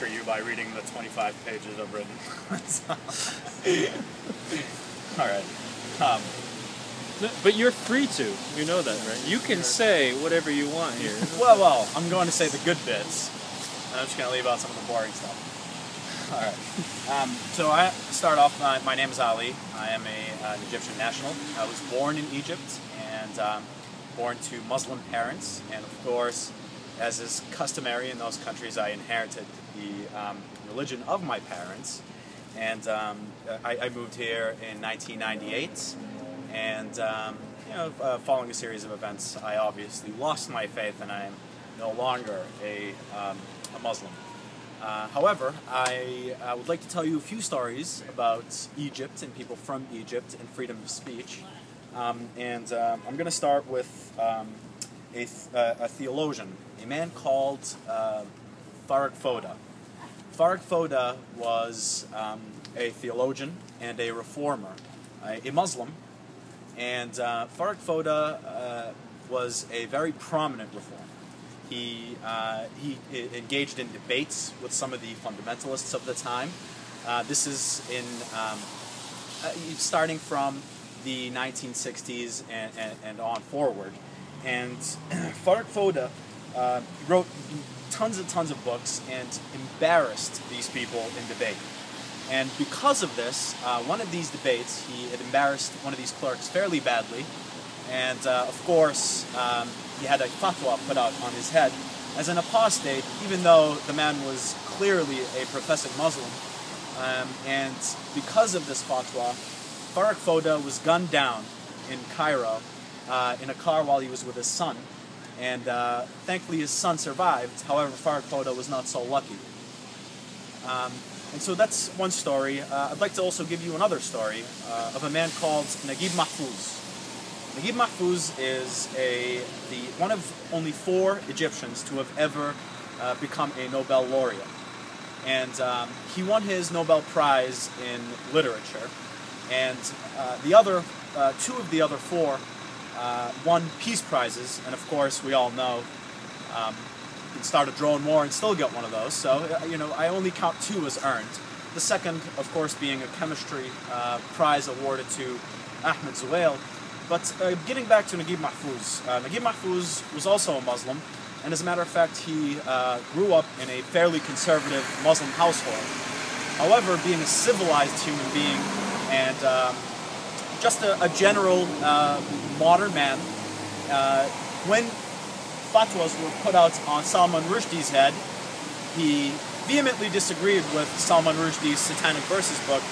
you by reading the 25 pages I've written. Alright. But you're free to. You know that, right? You can say whatever you want here. Well, I'm going to say the good bits. And I'm just going to leave out some of the boring stuff. Alright. So I start off, my name is Ali. I am an Egyptian national. I was born in Egypt and born to Muslim parents. And of course, as is customary in those countries, I inherited the religion of my parents. And I moved here in 1998. And following a series of events, I obviously lost my faith, and I am no longer a Muslim. However, I would like to tell you a few stories about Egypt and people from Egypt and freedom of speech. I'm going to start with a theologian, a man called Farag Foda. Farag Foda was a theologian and a reformer, a Muslim. And Farag Foda was a very prominent reformer. He engaged in debates with some of the fundamentalists of the time. This is in starting from the 1960s and on forward. And Farag Foda wrote tons and tons of books and embarrassed these people in debate. And because of this, one of these debates, he had embarrassed one of these clerks fairly badly. And of course, he had a fatwa put out on his head as an apostate, even though the man was clearly a professing Muslim. And because of this fatwa, Farag Foda was gunned down in Cairo in a car while he was with his son. And thankfully his son survived. However, Farag Foda was not so lucky. And so that's one story. I'd like to also give you another story of a man called Naguib Mahfouz. Naguib Mahfouz is one of only 4 Egyptians to have ever become a Nobel laureate. And he won his Nobel Prize in literature. And the other 2 of the other 4 won peace prizes. And of course, we all know you can start a drone war and still get one of those. So, I only count 2 as earned. The second, of course, being a chemistry prize awarded to Ahmed Zuhail. But getting back to Naguib Mahfouz. Naguib Mahfouz was also a Muslim, and as a matter of fact, he grew up in a fairly conservative Muslim household. However, being a civilized human being and just a general modern man, when fatwas were put out on Salman Rushdie's head, he vehemently disagreed with Salman Rushdie's Satanic Verses book.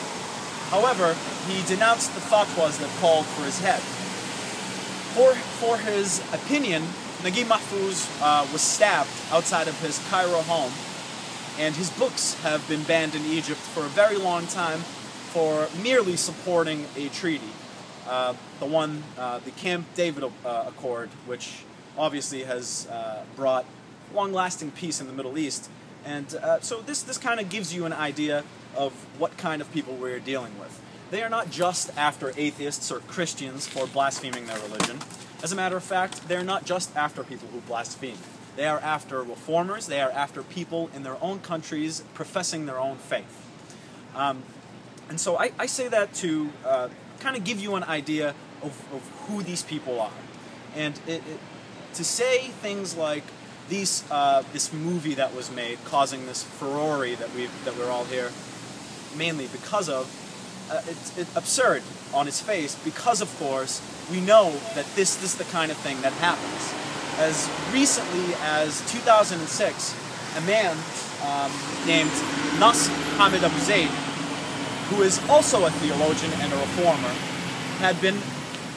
However, he denounced the fatwas that called for his head. For his opinion, Naguib Mahfouz was stabbed outside of his Cairo home, and his books have been banned in Egypt for a very long time for merely supporting a treaty. The Camp David Accord, which obviously has brought long-lasting peace in the Middle East. And so this kind of gives you an idea of what kind of people we're dealing with. They are not just after atheists or Christians for blaspheming their religion. As a matter of fact, they're not just after people who blaspheme. They are after reformers. They are after people in their own countries professing their own faith. And so I say that to kind of give you an idea of who these people are. And to say things like this movie that was made causing this furore that we're all here mainly because of, it's absurd on its face because, of course, we know that this is the kind of thing that happens. As recently as 2006, a man named Nas Hamid Abu Zaid, who is also a theologian and a reformer, had been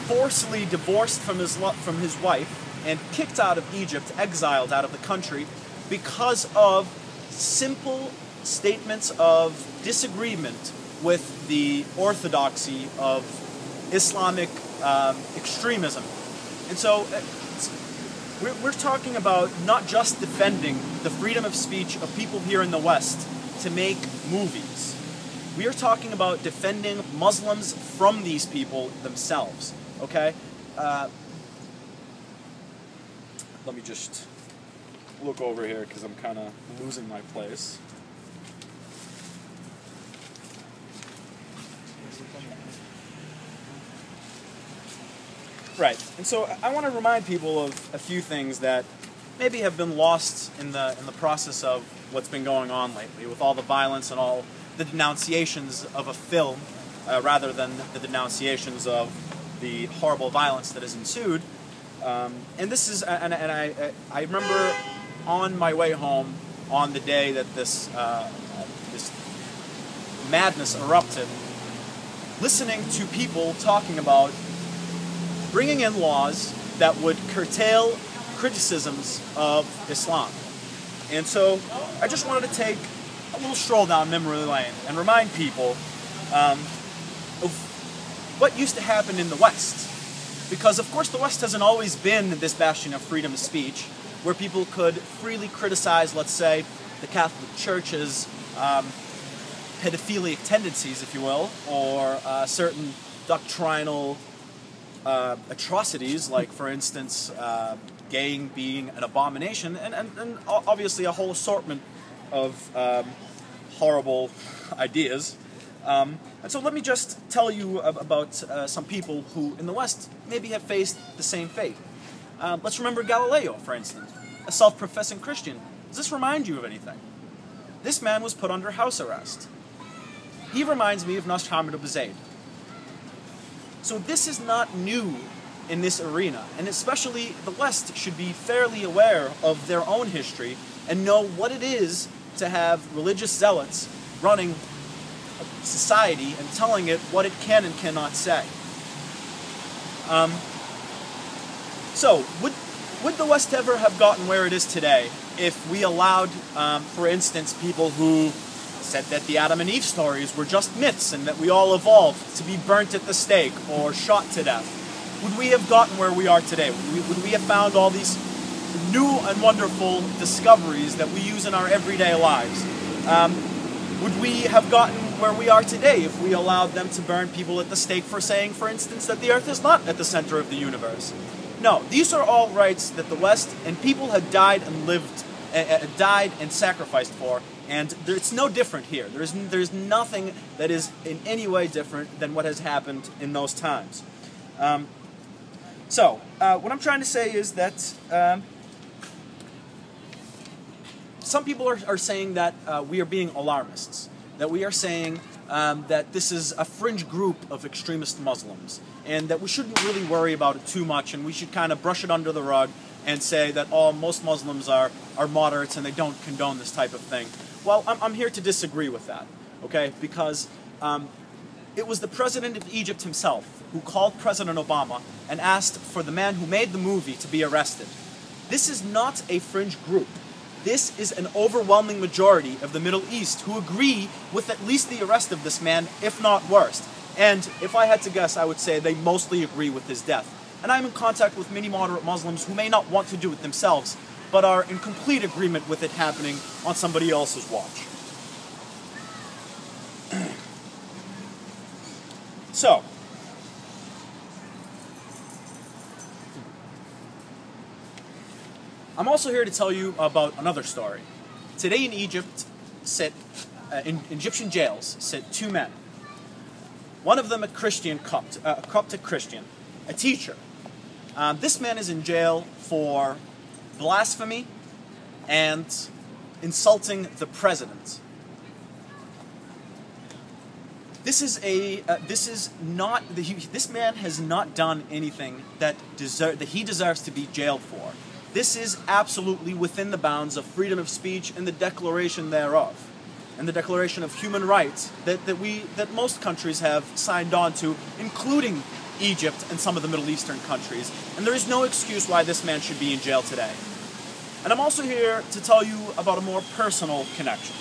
forcibly divorced from his wife and kicked out of Egypt, exiled out of the country, because of simple statements of disagreement with the orthodoxy of Islamic extremism. And so we're talking about not just defending the freedom of speech of people here in the West to make movies. We are talking about defending Muslims from these people themselves, okay? Let me just look over here because I'm kind of losing my place. Right. And so I want to remind people of a few things that maybe have been lost in the process of what's been going on lately, with all the violence and all the denunciations of a film, rather than the denunciations of the horrible violence that has ensued. And this is, and I remember on my way home on the day that this madness erupted, listening to people talking about bringing in laws that would curtail criticisms of Islam. And so I just wanted to take a little stroll down memory lane and remind people of what used to happen in the West. Because, of course, the West hasn't always been this bastion of freedom of speech, where people could freely criticize, let's say, the Catholic Church's pedophilic tendencies, if you will, or certain doctrinal atrocities, like, for instance, gaying being an abomination, and obviously a whole assortment of horrible ideas. And so let me just tell you about some people who, in the West, maybe have faced the same fate. Let's remember Galileo, for instance, a self-professing Christian. Does this remind you of anything? This man was put under house arrest. He reminds me of Nostradamus Zaid. So this is not new in this arena, and especially the West should be fairly aware of their own history and know what it is to have religious zealots running a society and telling it what it can and cannot say. So, would the West ever have gotten where it is today if we allowed, for instance, people who said that the Adam and Eve stories were just myths and that we all evolved to be burnt at the stake or shot to death? Would we have gotten where we are today? Would we have found all these new and wonderful discoveries that we use in our everyday lives? Would we have gotten where we are today if we allowed them to burn people at the stake for saying, for instance, that the Earth is not at the center of the universe? No, these are all rights that the West and people have died and lived, died and sacrificed for, and it's no different here. There's nothing that is in any way different than what has happened in those times. So, what I'm trying to say is that some people are saying that we are being alarmists, that we are saying that this is a fringe group of extremist Muslims, and that we shouldn't really worry about it too much, and we should kind of brush it under the rug and say that most Muslims are moderates and they don't condone this type of thing. Well, I'm here to disagree with that, okay? Because it was the president of Egypt himself who called President Obama and asked for the man who made the movie to be arrested. This is not a fringe group. This is an overwhelming majority of the Middle East who agree with at least the arrest of this man, if not worse. And if I had to guess, I would say they mostly agree with his death. And I'm in contact with many moderate Muslims who may not want to do it themselves, but are in complete agreement with it happening on somebody else's watch. So, I'm also here to tell you about another story. Today in Egypt, in Egyptian jails, sit two men. One of them a Coptic Christian, a teacher. This man is in jail for blasphemy and insulting the president. This man has not done anything that he deserves to be jailed for. This is absolutely within the bounds of freedom of speech and the declaration thereof, and the Declaration of Human Rights that most countries have signed on to, including Egypt and some of the Middle Eastern countries. And there is no excuse why this man should be in jail today. And I'm also here to tell you about a more personal connection.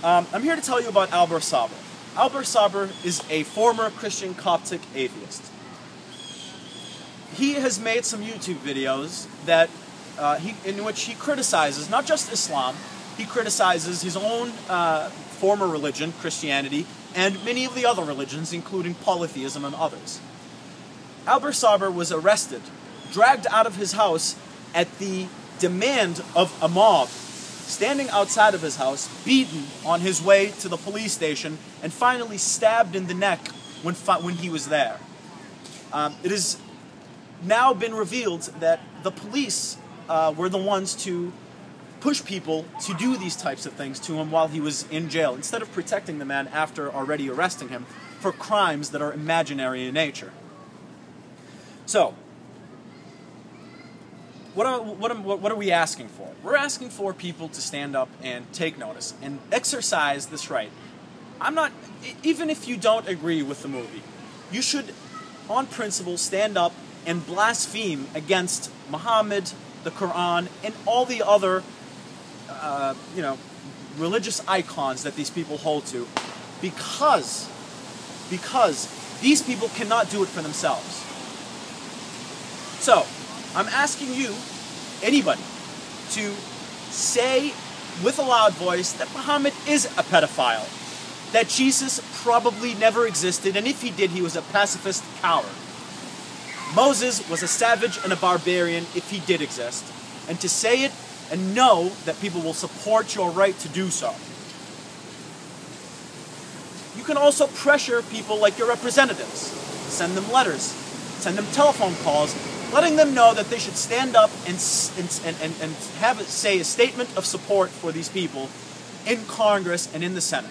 I'm here to tell you about Albert Sabr. Albert Sabr is a former Christian Coptic atheist. He has made some YouTube videos that in which he criticizes not just Islam, he criticizes his own former religion, Christianity, and many of the other religions, including polytheism and others. Albert Sabr was arrested, dragged out of his house at the demand of a mob standing outside of his house, beaten on his way to the police station, and finally stabbed in the neck when he was there. It has now been revealed that the police were the ones to push people to do these types of things to him while he was in jail, instead of protecting the man after already arresting him for crimes that are imaginary in nature. So, what are we asking for? We're asking for people to stand up and take notice and exercise this right. Even if you don't agree with the movie, you should, on principle, stand up and blaspheme against Muhammad, the Quran, and all the other, religious icons that these people hold to, because these people cannot do it for themselves. So, I'm asking you, anybody, to say with a loud voice that Muhammad is a pedophile, that Jesus probably never existed, and if he did, he was a pacifist coward. Moses was a savage and a barbarian if he did exist, and to say it and know that people will support your right to do so. You can also pressure people like your representatives. Send them letters, send them telephone calls, letting them know that they should stand up and say a statement of support for these people in Congress and in the Senate.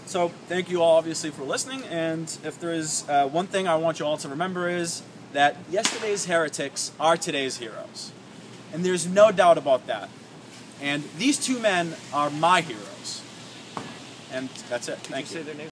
So thank you all, obviously, for listening, and if there is one thing I want you all to remember is that yesterday's heretics are today's heroes. And there's no doubt about that. And these two men are my heroes. And that's it. Thank you.